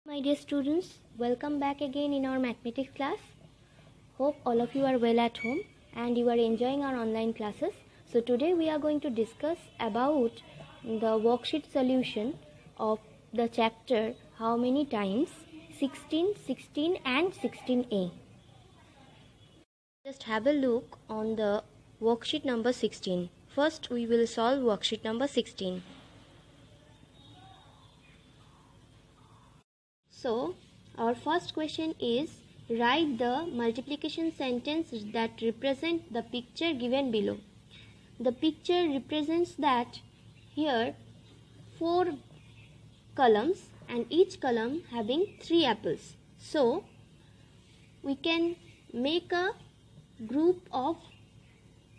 My dear students, welcome back again in our mathematics class. Hope all of you are well at home and you are enjoying our online classes. So today we are going to discuss about the worksheet solution of the chapter How Many Times 16, 16 and 16a. Just have a look on the worksheet number 16. First we will solve worksheet number 16. So, our first question is, write the multiplication sentence that represent the picture given below. The picture represents that here 4 columns and each column having 3 apples. So, we can make a group of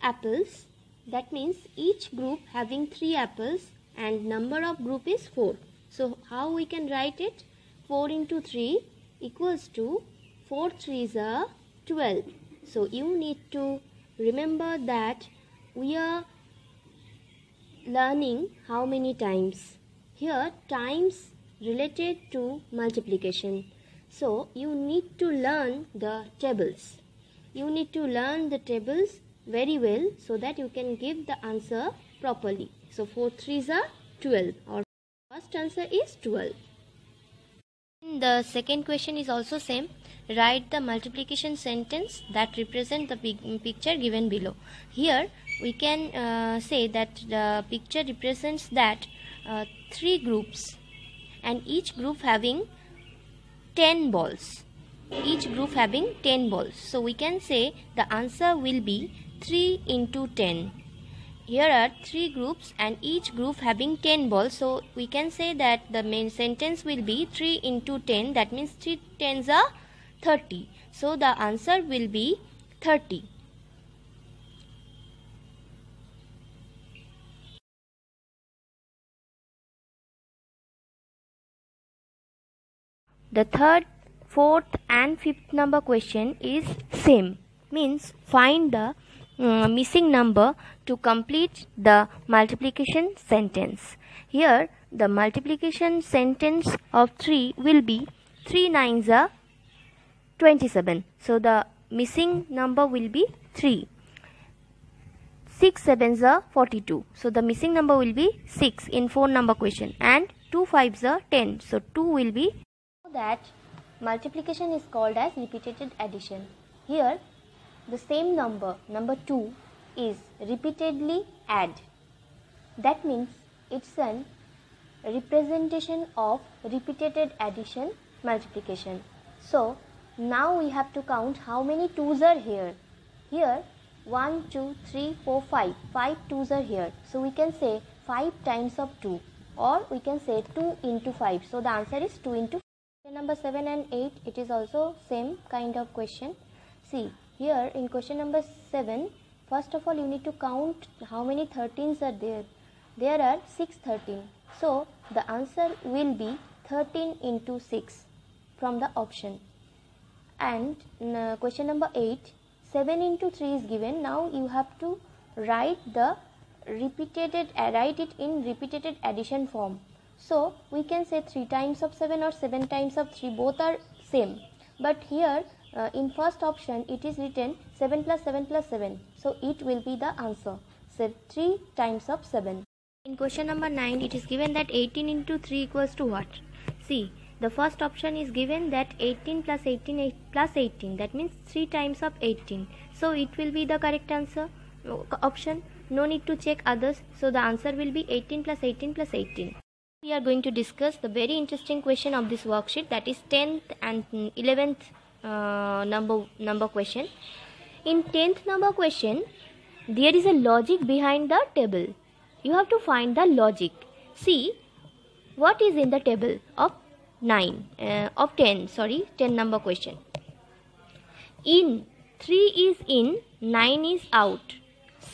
apples. That means each group having 3 apples and number of group is 4. So, how we can write it? 4 into 3 equals to 4 3s are 12. So you need to remember that we are learning how many times. Here times related to multiplication. So you need to learn the tables. You need to learn the tables very well so that you can give the answer properly. So 4 3s are 12. Our first answer is 12. The second question is also same. Write the multiplication sentence that represent the picture given below. Here we can say that the picture represents that 3 groups and each group having 10 balls. Each group having 10 balls. So we can say the answer will be 3 into 10. Here are 3 groups and each group having 10 balls. So we can say that the main sentence will be 3 into 10. That means 3 10s are 30. So the answer will be 30. The third, fourth and fifth number question is same. Means find the missing number to complete the multiplication sentence. Here the multiplication sentence of 3 will be 3 9s are 27. So the missing number will be 3. 6 7s are 42. So the missing number will be 6 in 4 number question, and 2 5s are 10. So 2 will be. So that multiplication is called as repeated addition. Here the same number 2 is repeatedly add. That means it's an representation of repeated addition multiplication. So now we have to count how many 2's are here. Here 1 2 3 4 5. 5 2's are here. So we can say 5 times of 2, or we can say 2 into 5. So the answer is 2 into 5. Question number 7 and 8, it is also same kind of question. See, here in question number 7, first of all you need to count how many 13s are there. There are 6 13. So the answer will be 13 into 6 from the option. And question number 8, 7 into 3 is given. Now you have to write it in repeated addition form. So we can say 3 times of 7 or 7 times of 3, both are same. But here in first option it is written 7 plus 7 plus 7. So it will be the answer. So 3 times of 7. In question number 9 it is given that 18 into 3 equals to what? See, the first option is given that 18 plus 18 plus 18. That means 3 times of 18. So it will be the correct answer option. No need to check others. So the answer will be 18 plus 18 plus 18. We are going to discuss the very interesting question of this worksheet, that is 10th and 11th number question. In 10th number question, there is a logic behind the table. You have to find the logic. See what is in the table of 10 number question. In 3 is in, 9 is out,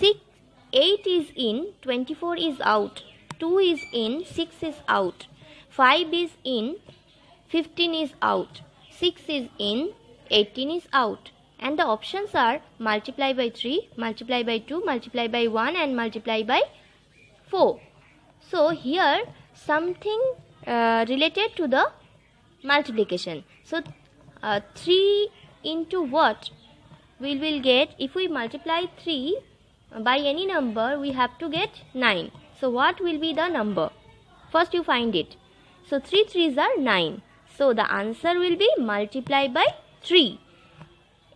8 is in, 24 is out, 2 is in, 6 is out, 5 is in, 15 is out, 6 is in, 18 is out. And the options are multiply by 3, multiply by 2, multiply by 1 and multiply by 4. So here something related to the multiplication. So 3 into what we will get? If we multiply 3 by any number, we have to get 9. So what will be the number? First you find it. So 3 3s are 9. So the answer will be multiply by 3.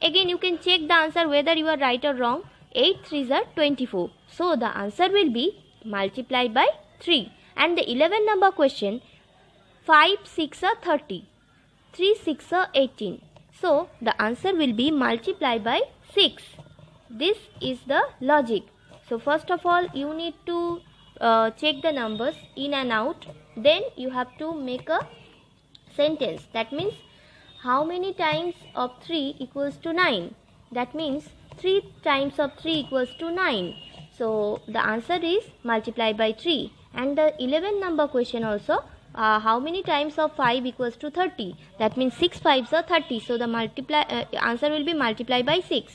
Again you can check the answer whether you are right or wrong. 8 3s are 24. So the answer will be multiply by 3. And the 11 number question, 5 6 are 30. 3 6 are 18. So the answer will be multiply by 6. This is the logic. So first of all you need to check the numbers in and out. Then you have to make a sentence. That means how many times of 3 equals to 9? That means 3 times of 3 equals to 9. So the answer is multiply by 3. And the 11 number question also, how many times of 5 equals to 30? That means 6 5s are 30. So the answer will be multiply by 6.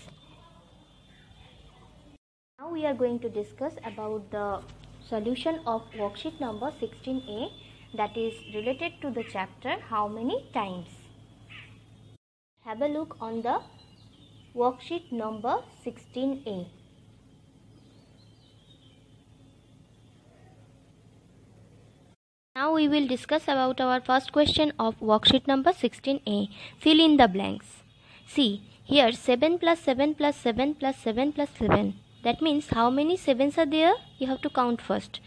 Now we are going to discuss about the solution of worksheet number 16A, that is related to the chapter how many times. Have a look on the worksheet number 16A. Now we will discuss about our first question of worksheet number 16A. Fill in the blanks. See, here 7 plus 7 plus 7 plus 7 plus 7. That means how many 7s are there? You have to count first.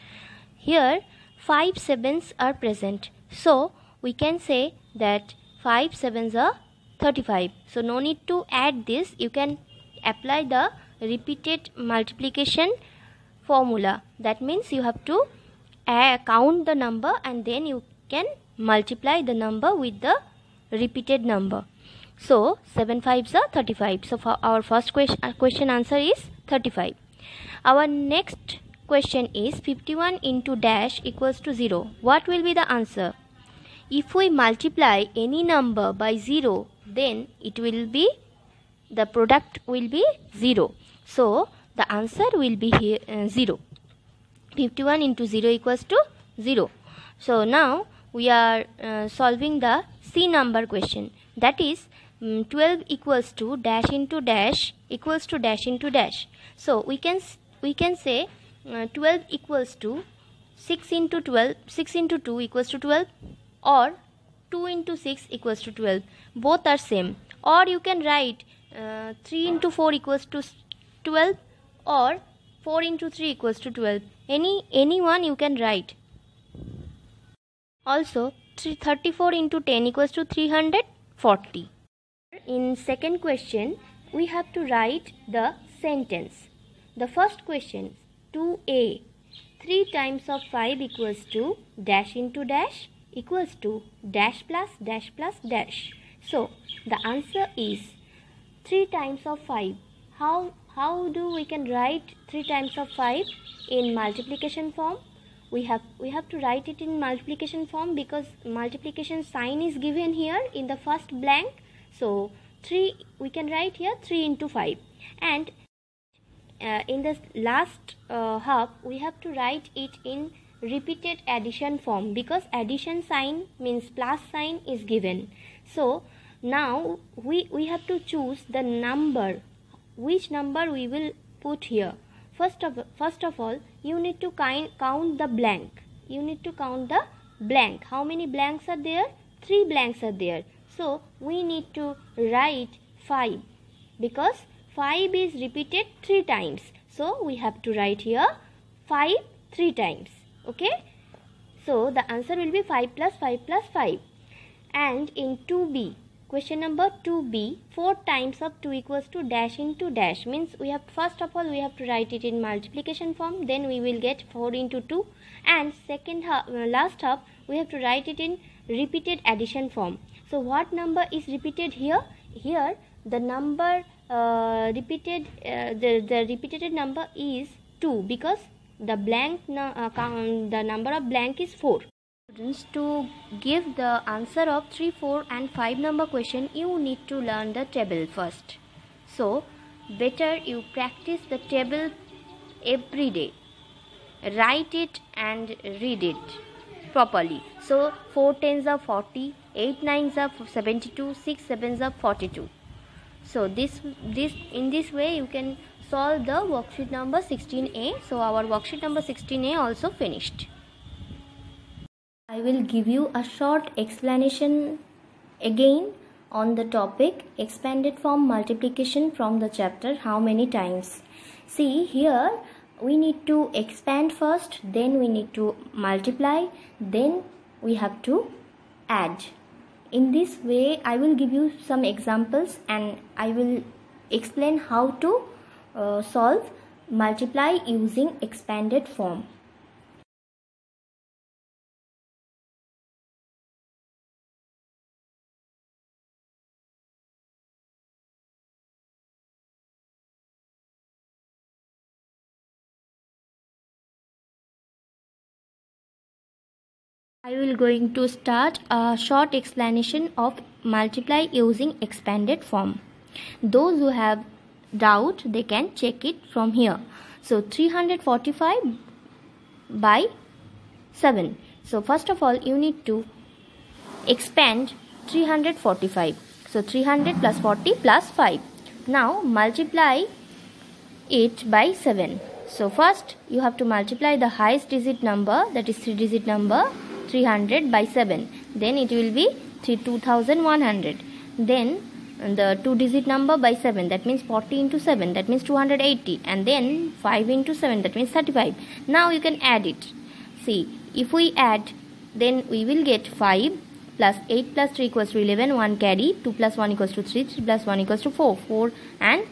Here 5 7s are present. So we can say that 5 7s are 35. So no need to add this. You can apply the repeated multiplication formula. That means you have to count the number and then you can multiply the number with the repeated number. So 7 5s are 35. So for our first question answer is 35. Our next question is 51 into dash equals to 0. What will be the answer? If we multiply any number by 0, then it will be, the product will be 0. So the answer will be here 0. 51 into 0 equals to 0. So now we are solving the C number question. That is 12 equals to dash into dash equals to dash into dash. So we can say 12 equals to 6 into 12, 6 into 2 equals to 12, or 2 into 6 equals to 12. Both are same. Or you can write 3 into 4 equals to 12, or 4 into 3 equals to 12. Any one you can write. Also 34 into 10 equals to 340. In second question we have to write the sentence. The first question, 2a, 3 times of 5 equals to dash into dash equals to dash plus dash plus dash. So the answer is 3 times of 5. How do we can write 3 times of 5 in multiplication form? We have to write it in multiplication form because multiplication sign is given here in the first blank. So 3 we can write here 3 into 5, and in the last half we have to write it in repeated addition form because addition sign means plus sign is given. So now we have to choose the number, which number we will put here. First of all you need to count the blank. You need to count the blank. How many blanks are there? 3 blanks are there. So we need to write 5 because 5 is repeated 3 times. So we have to write here 5 3 times. Okay. So the answer will be 5 plus 5 plus 5. And in 2b, question number 2b, 4 times of 2 equals to dash into dash means we have, first of all we have to write it in multiplication form, then we will get 4 into 2, and second half, last half we have to write it in repeated addition form. So what number is repeated here? Here the number repeated the repeated number is 2 because the blank the number of blank is 4. Students, to give the answer of 3, 4 and 5 number question, you need to learn the table first. So better you practice the table every day. Write it and read it properly. So 4 tens are 40, 8 9s are 72, 6 7s are 42. So in this way you can solve the worksheet number 16A. So our worksheet number 16A also finished. I will give you a short explanation again on the topic expanded form multiplication from the chapter how many times. See, here we need to expand first, then we need to multiply, then we have to add. In this way I will give you some examples and I will explain how to solve multiply using expanded form. I will going to start a short explanation of multiply using expanded form. Those who have doubt, they can check it from here. So 345 by 7. So first of all you need to expand 345. So 300 plus 40 plus 5. Now multiply it by 7. So first you have to multiply the highest digit number, that is 3-digit number, 300 by 7. Then it will be 2100. Then the 2-digit number by 7, that means 40 into 7, that means 280. And then 5 into 7, that means 35. Now you can add it. See, if we add, then we will get 5 plus 8 plus 3 equals to 11, 1 carry, 2 plus 1 equals to 3, 3 plus 1 equals to 4, 4, and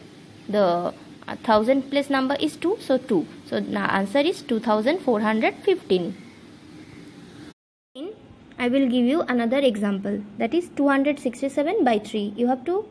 the 1000 place number is 2, so 2. So the answer is 2415. I will give you another example, that is 267 by 3. You have to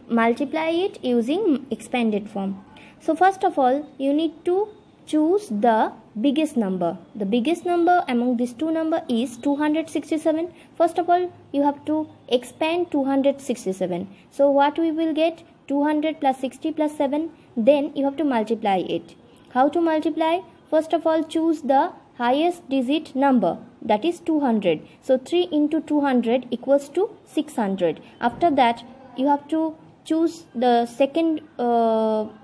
multiply it using expanded form. So first of all you need to choose the biggest number. The biggest number among these two numbers is 267. First of all you have to expand 267. So what we will get? 200 plus 60 plus 7. Then you have to multiply it. How to multiply? First of all choose the highest digit number, that is 200. So 3 into 200 equals to 600. After that you have to choose the second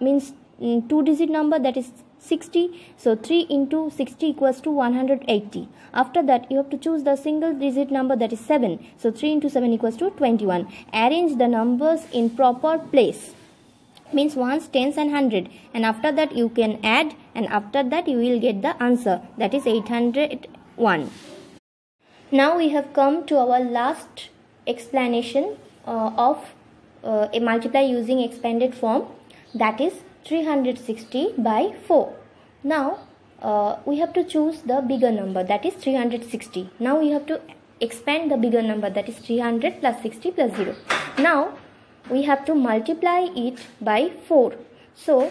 means 2-digit number, that is 60. So 3 into 60 equals to 180. After that you have to choose the single digit number, that is 7. So 3 into 7 equals to 21. Arrange the numbers in proper place, means ones, tens and 100, and after that you can add, and after that you will get the answer, that is 801. Now we have come to our last explanation of a multiply using expanded form, that is 360 by 4. Now we have to choose the bigger number, that is 360. Now we have to expand the bigger number, that is 300 plus 60 plus 0. Now we have to multiply it by 4. So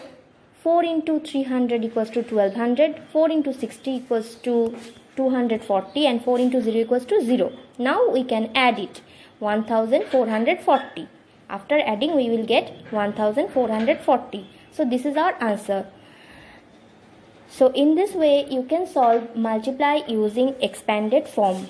4 into 300 equals to 1200, 4 into 60 equals to 240, and 4 into 0 equals to 0. Now we can add it, 1440. After adding we will get 1440. So this is our answer. So in this way you can solve multiply using expanded form.